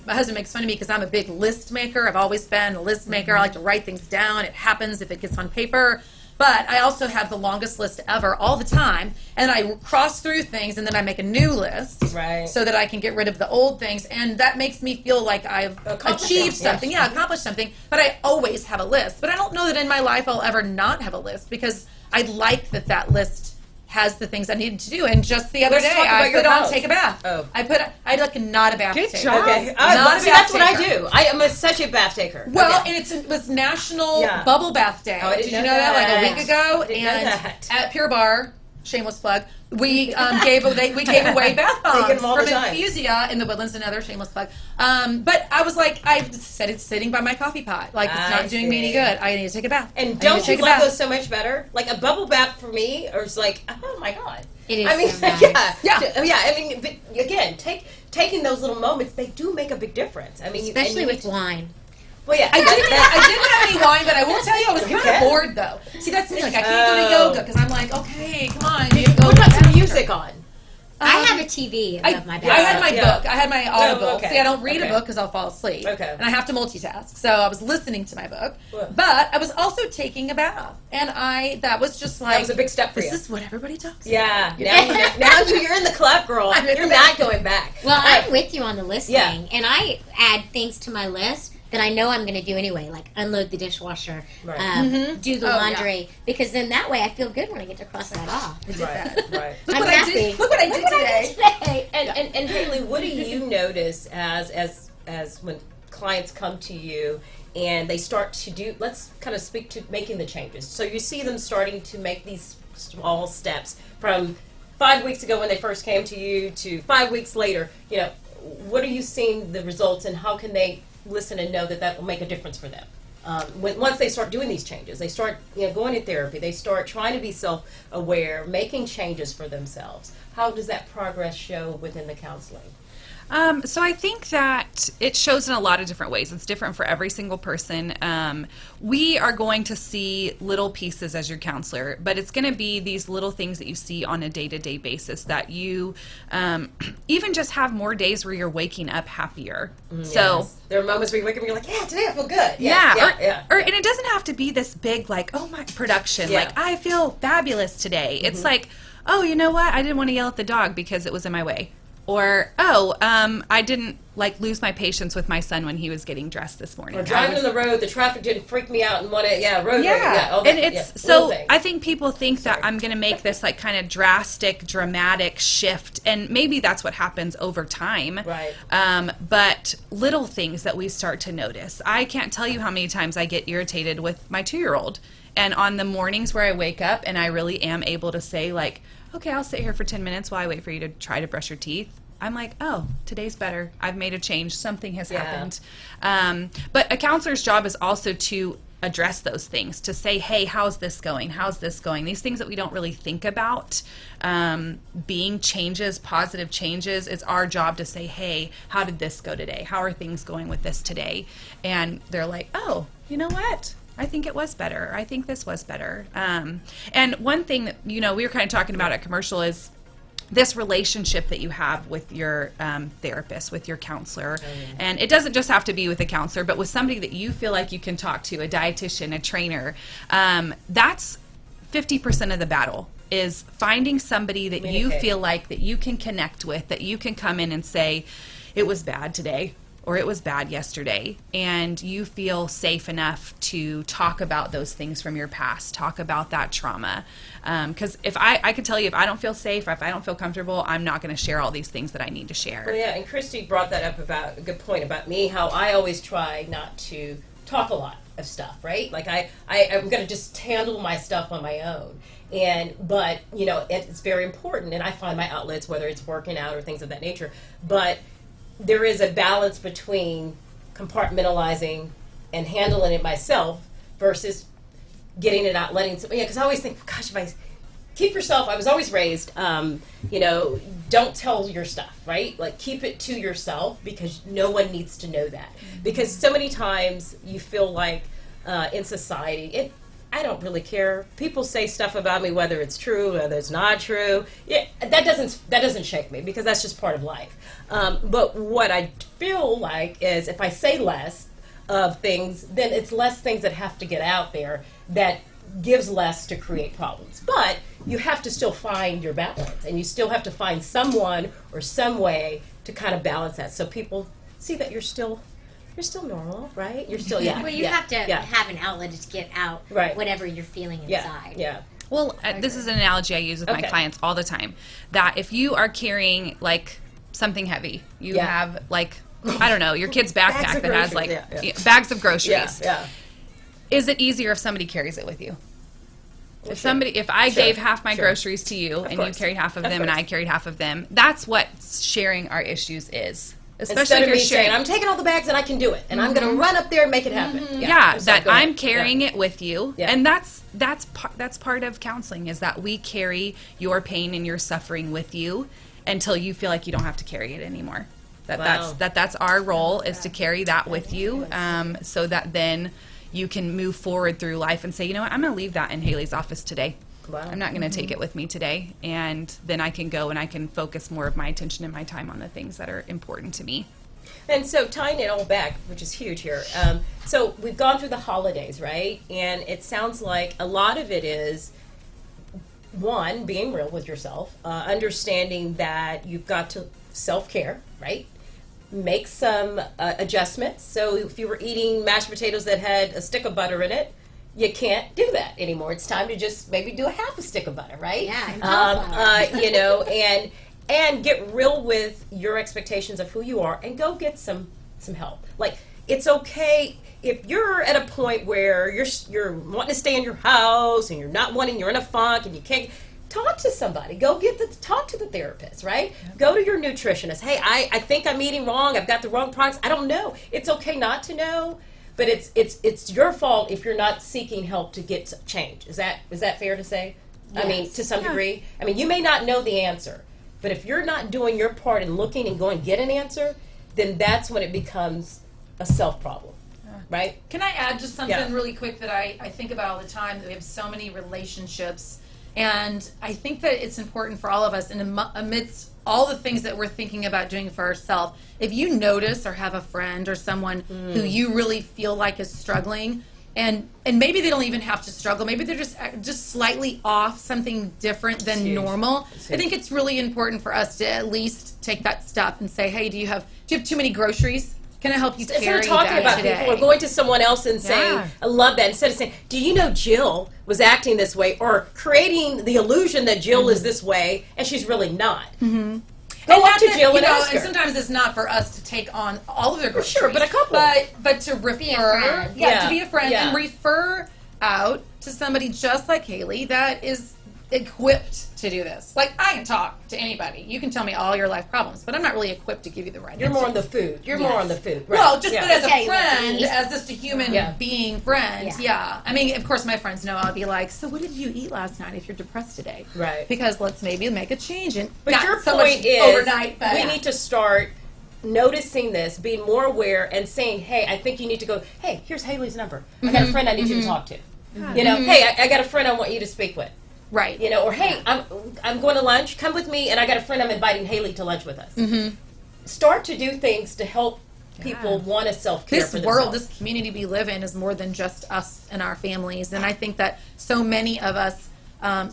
my husband makes fun of me because I'm a big list maker. I've always been a list maker. I like to write things down. It happens if it gets on paper. But I also have the longest list ever all the time, and I cross through things, and then I make a new list so that I can get rid of the old things, and that makes me feel like I've achieved something. Yeah, accomplished something, but I always have a list. But I don't know that in my life I'll ever not have a list, because I like that list has the things I needed to do. And just the other day, I put on take a bath. I like not a bath taker.
Good job. Okay. That's what I do. I am such a bath taker.
Well, and it was National Bubble Bath Day.
Oh,
Did you know that? Like a week ago, and at Pure Bar, shameless plug, we gave away bath bombs from Infusia in the Woodlands. Another shameless plug. But I was like, I've said it's sitting by my coffee pot. Like, it's not doing me any good. I need to take a bath.
And don't you love those so much better? Like a bubble bath for me, or it's like, oh my god.
It is.
I mean,
so nice.
I mean, but again, taking those little moments, they do make a big difference. I mean,
especially with wine.
Well, yeah, I didn't have any wine, but I will tell you, I was kind of bored though. See, that's me. Like, I can't go to yoga because I'm like, okay, come on.
What about some music on?
I have a TV above my bed.
I had my book. I had my Audible.
Okay.
See, I don't read a book because I'll fall asleep.
Okay.
And I have to multitask. So I was listening to my book. But I was also taking a bath. And that was just like...
That was a big step for you.
This is what everybody talks about.
Yeah. Now you're in the club, girl. You're not going back.
Well, I'm with you on the list thing. And I add things to my list that I know I'm going to do anyway, like unload the dishwasher, do the laundry, because then that way I feel good when I get to cross that off.
I did that.
Right.
Look what I did today.
And Haley, what do you notice as when clients come to you and they start to do, let's kind of speak to making the changes. So you see them starting to make these small steps from 5 weeks ago when they first came to you to 5 weeks later. You know, what are you seeing the results, and how can they listen and know that will make a difference for them? Once they start doing these changes, they start going to therapy, they start trying to be self-aware, making changes for themselves. how does that progress show within the counseling?
So I think that it shows in a lot of different ways. It's different for every single person. We are going to see little pieces as your counselor, but it's going to be these little things that you see on a day-to-day basis that you even just have more days where you're waking up happier. So
there are moments where you wake up and you're like, yeah, today I feel good.
Or and it doesn't have to be this big, like, oh my production, like I feel fabulous today. It's like, oh, you know what? I didn't want to yell at the dog because it was in my way. Or, I didn't, like, lose my patience with my son when he was getting dressed this morning.
Or driving on the road, the traffic didn't freak me out and road rage. All that,
and it's, so I think people think that I'm going to make this, like, kind of dramatic shift, and maybe that's what happens over time.
Right.
But little things that we start to notice. I can't tell you how many times I get irritated with my 2-year-old. And on the mornings where I wake up and I really am able to say, like, okay, I'll sit here for 10 minutes while I wait for you to try to brush your teeth. I'm like, oh, today's better. I've made a change. Something has happened. But a counselor's job is also to address those things, to say, hey, how's this going? How's this going? These things that we don't really think about being changes, positive changes. It's our job to say, hey, how did this go today? How are things going with this today? And they're like, oh, you know what? I think it was better. I think this was better. And one thing that, we were kind of talking about at commercial is this relationship that you have with your therapist, with your counselor. And it doesn't just have to be with a counselor, but with somebody that you feel like you can talk to, a dietitian, a trainer. That's 50% of the battle, is finding somebody that you feel like that you can connect with, that you can come in and say, it was bad today, or it was bad yesterday, and you feel safe enough to talk about those things from your past, talk about that trauma. Because if I can tell you, if I don't feel safe, or if I don't feel comfortable, I'm not going to share all these things that I need to share.
Well, yeah, and Christy brought that up about a good point about me, how I always try not to talk a lot of stuff, right? Like I'm going to just handle my stuff on my own. But it's very important, and I find my outlets, whether it's working out or things of that nature, but there is a balance between compartmentalizing and handling it myself versus getting it out, letting somebody, because I always think, gosh, if I keep yourself, I was always raised, don't tell your stuff, right? Like, keep it to yourself, because no one needs to know that. Because so many times you feel like in society, I don't really care. People say stuff about me, whether it's true, whether it's not true. Yeah, that doesn't shake me, because that's just part of life. But what I feel like is, if I say less of things, then it's less things that have to get out there that gives less to create problems. But you have to still find your balance, and you still have to find someone or some way to kind of balance that, so people see that you're still normal, right? You're still,
Well, you have to have an outlet to get out whatever you're feeling inside.
Yeah.
Well, this is an analogy I use with my clients all the time. That if you are carrying, like, something heavy, you have, like, I don't know, your kid's backpack that has, like, bags of groceries. Is it easier if somebody carries it with you? If I gave half my groceries to you, and you carried half of them, and I carried half of them, that's what sharing our issues is. Especially
Instead
if you're
of me
sharing,
saying, I'm taking all the bags and I can do it, and I'm going to run up there and make it happen.
I'm carrying it with you, and that's part of counseling, is that we carry your pain and your suffering with you until you feel like you don't have to carry it anymore. That's our role, is to carry that with you, so that then you can move forward through life and say, you know what, I'm going to leave that in Haley's office today. I'm not going to take it with me today, and then I can go and I can focus more of my attention and my time on the things that are important to me.
And so, tying it all back, which is huge here, so we've gone through the holidays, right? And it sounds like a lot of it is, one, being real with yourself, understanding that you've got to self-care, right? Make some adjustments. So if you were eating mashed potatoes that had a stick of butter in it, you can't do that anymore. It's time to just maybe do a half a stick of butter, right? And get real with your expectations of who you are, and go get some help. Like, it's okay if you're at a point where you're wanting to stay in your house and you're in a funk and you can't. Talk to somebody. Go talk to the therapist, right? Go to your nutritionist. Hey, I think I'm eating wrong. I've got the wrong products. I don't know. It's okay not to know. But it's your fault if you're not seeking help to get change. Is that fair to say? Yes. I mean, to some degree. I mean, you may not know the answer, But if you're not doing your part and looking and going get an answer, then that's when it becomes a self problem, right?
Can I add just something
Yeah.
really quick that I think about all the time, that we have so many relationships, and I think that it's important for all of us, and amidst all the things that we're thinking about doing for ourselves, if you notice or have a friend or someone who you really feel like is struggling, and maybe they don't even have to struggle, maybe they're just slightly off, something different than
huge.
normal,
It's
I think it's really important for us to at least take that step and say, hey, do you have too many groceries? Can I help you carry
Instead of talking
that
about
today?
people or going to someone else and saying,
Yeah.
I love that, instead of saying, do you know Jill was acting this way, or creating the illusion that Jill is this way and she's really not.
Mm-hmm.
Go up
not
to
that,
Jill
you
and
know,
ask her.
and sometimes it's not for us to take on all of their groceries.
Sure, but a couple.
But to refer,
friend.
to be a friend and refer out to somebody just like Haley that is equipped to do this. Like, I can talk to anybody. You can tell me all your life problems, but I'm not really equipped to give you the right
You're more on
answers.
the food. You're more on the food. Right.
Well, just
Yeah.
but as
Tell
a
you what to
friend,
eat.
as just a human being friend,
Yeah.
I mean, of course, my friends know I'll be like, so what did you eat last night if you're depressed today?
Right.
Because let's maybe make a change. And
But
not
your
so
point
much
is,
overnight, but
we need to start noticing this, being more aware, and saying, hey, I think you need to go, hey, here's Haley's number. I got a friend I need you to talk to. You know, hey, I got a friend I want you to speak with.
Right.
You know, or hey, I'm going to lunch. Come with me, and I got a friend I'm inviting Haley to lunch with us. Start to do things to help people want to self-care
This
for
world,
themselves.
this community we live in is more than just us and our families. And I think that so many of us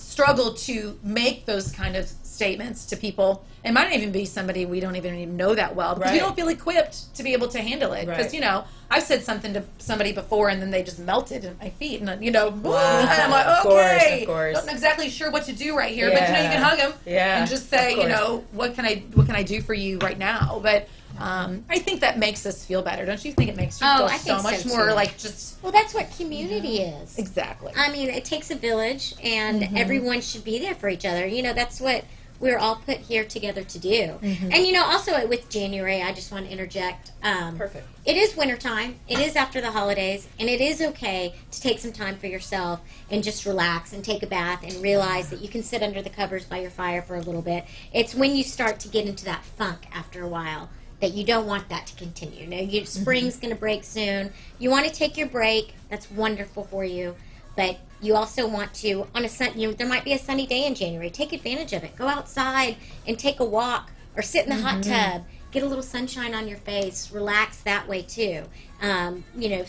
struggle to make those kind of statements to people. It might not even be somebody we don't even know that well, because we
Right.
don't feel equipped to be able to handle it. Because,
Right.
you know, I've said something to somebody before and then they just melted at my feet. And, you know,
Wow.
and I'm like,
Of course,
okay,
of course.
not exactly sure what to do right here. But, you know, you can hug them and just say,
of
you
course.
know, what can I do for you right now? But I think that makes us feel better. Don't you think it makes you
Oh,
feel
I
so
think
much
so,
more
too.
like just...
Well, that's what community is.
Exactly.
I mean, it takes a village, and everyone should be there for each other. You know, that's what we're all put here together to do. And, you know, also with January, I just want to interject.
Perfect.
It is wintertime. It is after the holidays, and it is okay to take some time for yourself and just relax and take a bath and realize that you can sit under the covers by your fire for a little bit. It's when you start to get into that funk after a while that you don't want that to continue. Now, spring's going to break soon. You want to take your break. That's wonderful for you. But you also want to, on a there might be a sunny day in January. Take advantage of it. Go outside and take a walk, or sit in the hot tub. Get a little sunshine on your face. Relax that way too. You know,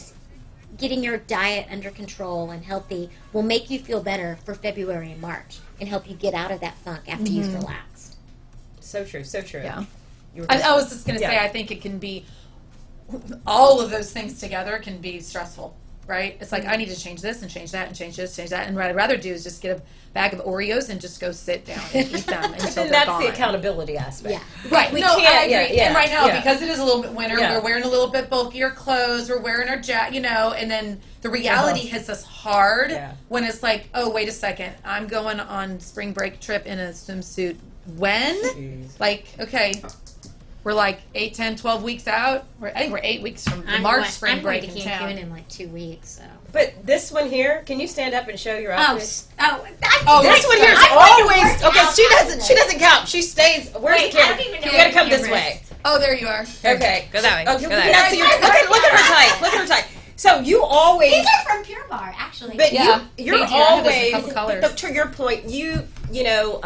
getting your diet under control and healthy will make you feel better for February and March, and help you get out of that funk after you've relaxed.
So true, so true.
Yeah.
You were
I was just going to say,
Yeah.
I think it can be, all of those things together can be stressful, right? It's like, I need to change this and change that and change this, change that. And what I'd rather do is just get a bag of Oreos and just go sit down and eat them until
And
they're
that's
gone.
the accountability aspect.
Yeah.
Right.
We
No,
can't-
I agree.
yeah, yeah,
and right now,
yeah.
because it is a little bit winter,
Yeah.
we're wearing a little bit bulkier clothes, we're wearing our jacket, you know, and then the reality hits us hard
Yeah.
when it's like, oh, wait a second, I'm going on spring break trip in a swimsuit. When? Like, okay, we're like 8, 10, 12 weeks out. I think we're 8 weeks from the March spring
I'm
break
going
in
to
town.
Cancun in like 2 weeks, so.
But this one here, can you stand up and show your outfit?
This
This one here is always okay. She doesn't count. She stays. Where's
Wait,
the
I
camera?
don't even know
You
where
gotta come
the
this
camera
way.
Oh, there you are.
Okay,
Go that way.
Oh,
Go
you
that
cannot
way.
see your- look at her tights. Look at her tights. So you always.
These are from Pure Bar, actually.
But
Yeah.
you're
Thank you. I have this in a
always,
couple colors.
but to your point, you know,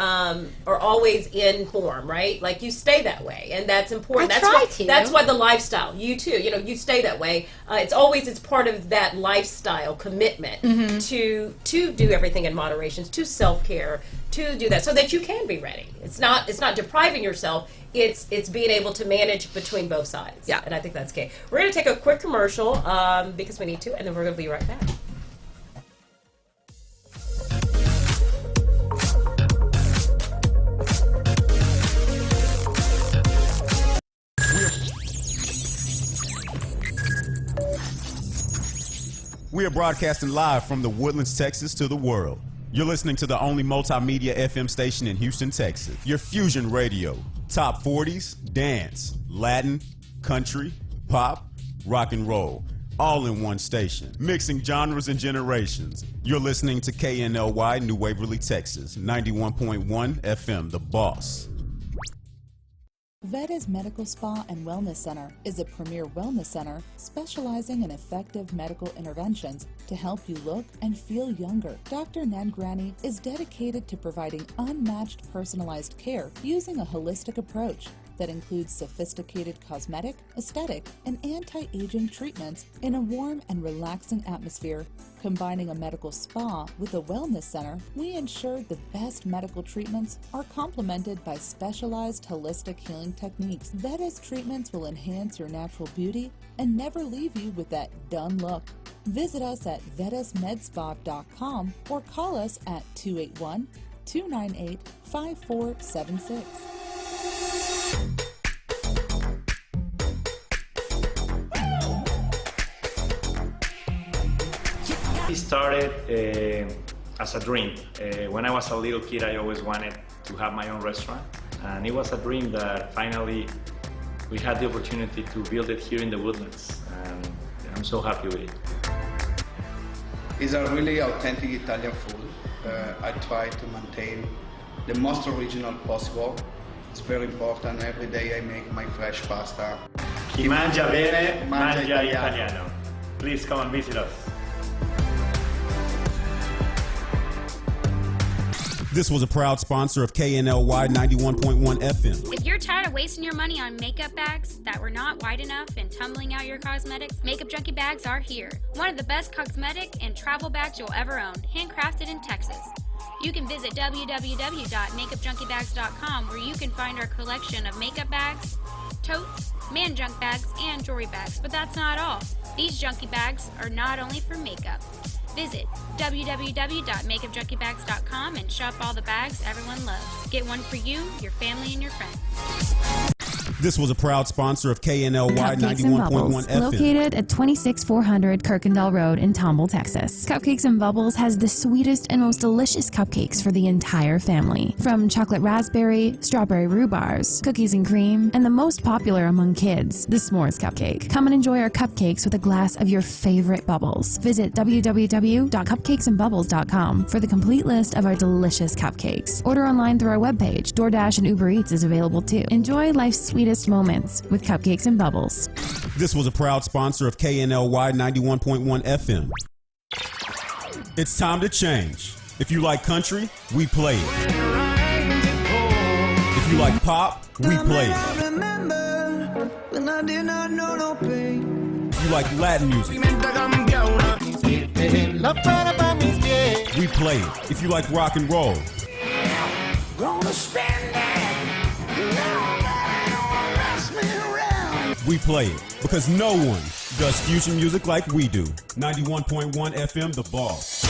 are always in form, right? Like you stay that way, and that's important.
I
That's
try
why,
to.
That's why the lifestyle. You too. You know, you stay that way. It's part of that lifestyle commitment to do everything in moderation, to self care, to do that, so that you can be ready. It's not depriving yourself. It's being able to manage between both sides.
Yeah.
And I think that's key. We're going to take a quick commercial because we need to, and then we're going to be right back.
We are broadcasting live from the Woodlands, Texas to the world. You're listening to the only multimedia FM station in Houston, Texas. Your fusion radio. Top 40s, dance, Latin, country, pop, rock and roll. All in one station. Mixing genres and generations. You're listening to KNLY, New Waverly, Texas. 91.1 FM, The Boss.
Veda's Medical Spa and Wellness Center is a premier wellness center specializing in effective medical interventions to help you look and feel younger. Dr. Nangrani is dedicated to providing unmatched personalized care using a holistic approach that includes sophisticated cosmetic, aesthetic, and anti-aging treatments in a warm and relaxing atmosphere. Combining a medical spa with a wellness center, we ensure the best medical treatments are complemented by specialized holistic healing techniques. Veda's treatments will enhance your natural beauty and never leave you with that done look. Visit us at vedasmedspa.com or call us at 281-298-5476.
It started as a dream. When I was a little kid, I always wanted to have my own restaurant, and it was a dream that finally we had the opportunity to build it here in the Woodlands, and I'm so happy with it.
It's a really authentic Italian food. I try to maintain the most original possible. It's very important. Every day I make my fresh pasta.
Chi mangia bene, mangia italiano. Please come and visit us.
This was a proud sponsor of KNLY 91.1 FM.
If you're tired of wasting your money on makeup bags that were not wide enough and tumbling out your cosmetics, Makeup Junkie bags are here. One of the best cosmetic and travel bags you'll ever own, handcrafted in Texas. You can visit www.makeupjunkiebags.com where you can find our collection of makeup bags, totes, man junk bags, and jewelry bags. But that's not all. These junkie bags are not only for makeup. Visit www.makeupjunkiebags.com and shop all the bags everyone loves. Get one for you, your family, and your friends.
This was a proud sponsor of KNLY
Cupcakes and
91.1
Bubbles,
FM.
located at 26400 Kirkendall Road in Tomball, Texas. Cupcakes and Bubbles has the sweetest and most delicious cupcakes for the entire family. From chocolate raspberry, strawberry rhubars, cookies and cream, and the most popular among kids, the s'mores cupcake. Come and enjoy our cupcakes with a glass of your favorite bubbles. Visit www.cupcakesandbubbles.com for the complete list of our delicious cupcakes. Order online through our webpage. DoorDash and Uber Eats is available too. Enjoy life's sweetest moments with Cupcakes and Bubbles.
This was a proud sponsor of KNLY 91.1 FM. It's time to change. If you like country, we play it. If you like pop, we play it. If you like Latin music, we play it. If you like rock and roll, we play it, because no one does fusion music like we do. 91.1 FM, The Boss.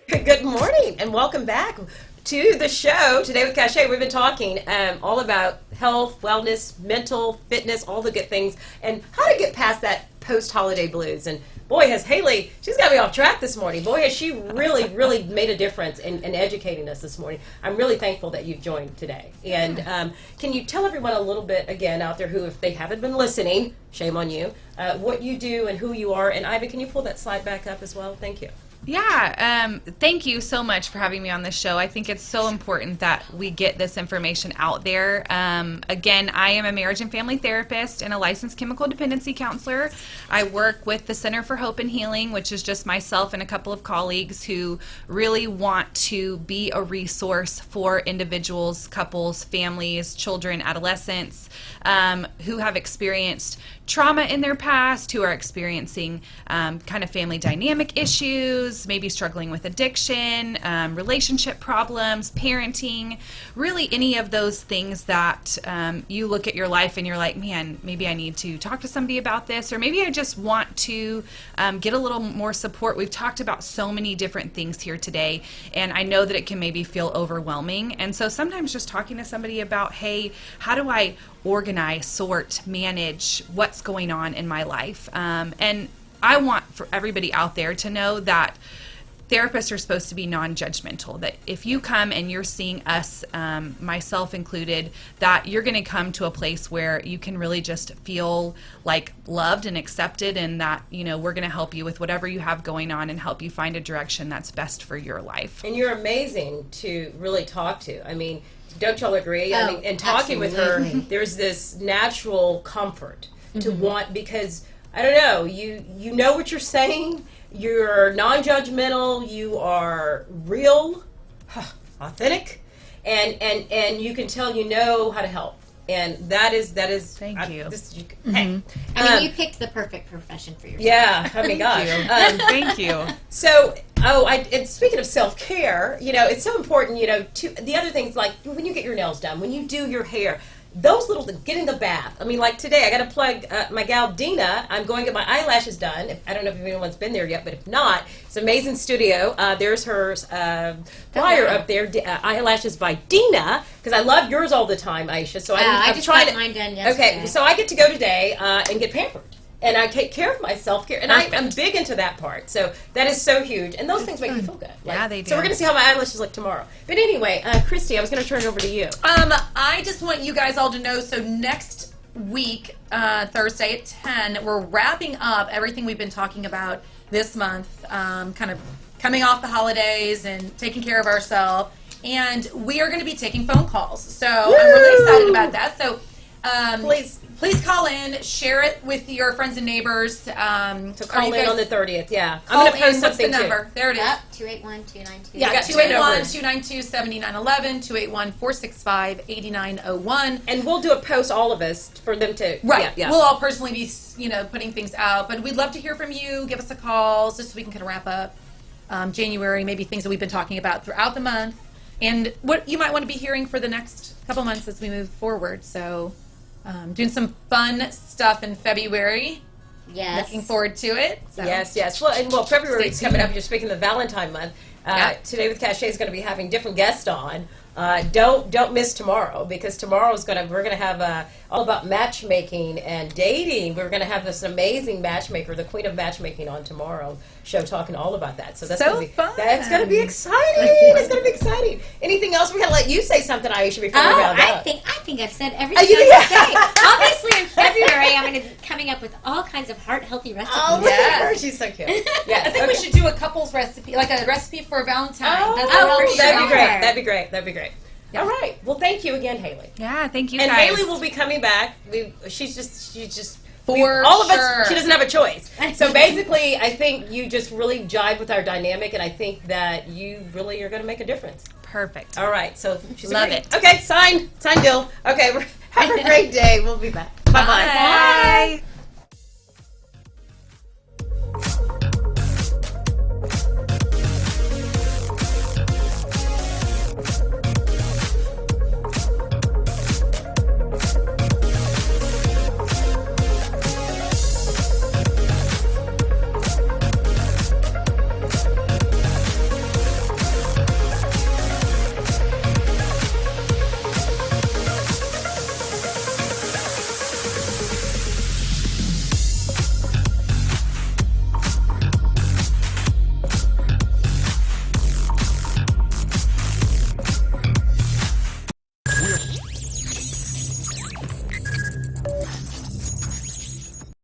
Good morning and welcome back to the show. Today with Cachet, we've been talking all about health, wellness, mental, fitness, all the good things, and how to get past that post-holiday blues. And boy, has Haley, she's got me off track this morning. Boy, has she really, really made a difference in educating us this morning. I'm really thankful that you've joined today. And can you tell everyone a little bit, again, out there who, if they haven't been listening, shame on you, what you do and who you are. And Ivan, can you pull that slide back up as well? Thank you.
Yeah, thank you so much for having me on this show. I think it's so important that we get this information out there. Again, I am a marriage and family therapist and a licensed chemical dependency counselor. I work with the Center for Hope and Healing, which is just myself and a couple of colleagues who really want to be a resource for individuals, couples, families, children, adolescents who have experienced trauma in their past, who are experiencing kind of family dynamic issues, maybe struggling with addiction, relationship problems, parenting, really any of those things that you look at your life and you're like, man, maybe I need to talk to somebody about this, or maybe I just want to get a little more support. We've talked about so many different things here today, and I know that it can maybe feel overwhelming. And so sometimes just talking to somebody about, hey, how do I organize, sort, manage what's going on in my life? And I want for everybody out there to know that therapists are supposed to be non-judgmental, that if you come and you're seeing us, myself included, that you're going to come to a place where you can really just feel like loved and accepted, and that, you know, we're going to help you with whatever you have going on and help you find a direction that's best for your life.
And you're amazing to really talk to. I mean, don't y'all agree? I
Oh,
mean, and talking with her,
absolutely.
there's this natural comfort to want, because I don't know, you know what you're saying. You're non-judgmental. You are real, authentic, and you can tell you know how to help. And that is.
Thank you.
Hey,
I mean, you picked the perfect profession for yourself.
yeah. I mean, gosh.
Thank you.
So, and speaking of self-care, you know, it's so important, you know, the other things, like when you get your nails done, when you do your hair, those little things, get in the bath. I mean, like today, I got to plug my gal Dina. I'm going to get my eyelashes done. I don't know if anyone's been there yet, but if not, it's an amazing studio. There's her flyer up there, eyelashes by Dina, because I love yours all the time, Aisha. So
I
I'm
just
trying
got
to.
mine done yesterday.
Okay, so I get to go today and get pampered. And I take care of my self-care, and I'm big into that part. So that is so huge, and those things make me feel good.
Yeah, they do.
So we're going to see how my eyelashes look tomorrow. But anyway, Christy, I was going to turn it over to you.
I just want you guys all to know, so next week, Thursday at 10, we're wrapping up everything we've been talking about this month, kind of coming off the holidays and taking care of ourselves. And we are going to be taking phone calls. So I'm really excited about that. So please call in, share it with your friends and neighbors.
So call in
guys-
on the 30th, yeah.
Call
I'm going to post
in. What's the
something
number?
too.
There it is.
Yep, 281-292.
Yeah,
got
281-292-7911, 281-465-8901.
And we'll do a post, all of us, for them to...
Right.
Yeah.
We'll all personally be, putting things out, but we'd love to hear from you. Give us a call just so we can kind of wrap up January, maybe things that we've been talking about throughout the month, and what you might want to be hearing for the next couple months as we move forward. So doing some fun stuff in February.
Yes.
Looking forward to it. So.
Yes. Well, February is
Stay
coming
tuned.
up. You're speaking of the Valentine month.
Yep.
Today with Cachet is going to be having different guests on. Don't miss tomorrow, because tomorrow we're going to have all about matchmaking and dating. We're going to have this amazing matchmaker, the queen of matchmaking, on tomorrow show, talking all about that. So that's
So
gonna be
fun.
That's going to be exciting. It's going to be exciting. Anything else? We're going to let you say something, Aisha, before we round
I
up.
think I've said everything
you
I can say. Obviously, in February, I'm going to be coming up with all kinds of heart-healthy recipes.
Oh, look
Yes.
at her. She's so cute. Yes.
I think we should do a couple's recipe, like a recipe for Valentine's. That's
Oh,
pretty
that'd be
sure.
great. That'd be great.
Yeah.
All right. Well, thank you again, Haley.
Yeah, thank you
And
guys.
Haley will be coming back. She's just
For
all of
sure.
us. She doesn't have a choice. So basically, I think you just really jive with our dynamic, and I think that you really are going to make a difference.
Perfect.
All right. So she's
Love
agreed.
it.
Okay. Sign deal. Okay. Have a great day. We'll be back. Bye-bye.
Bye.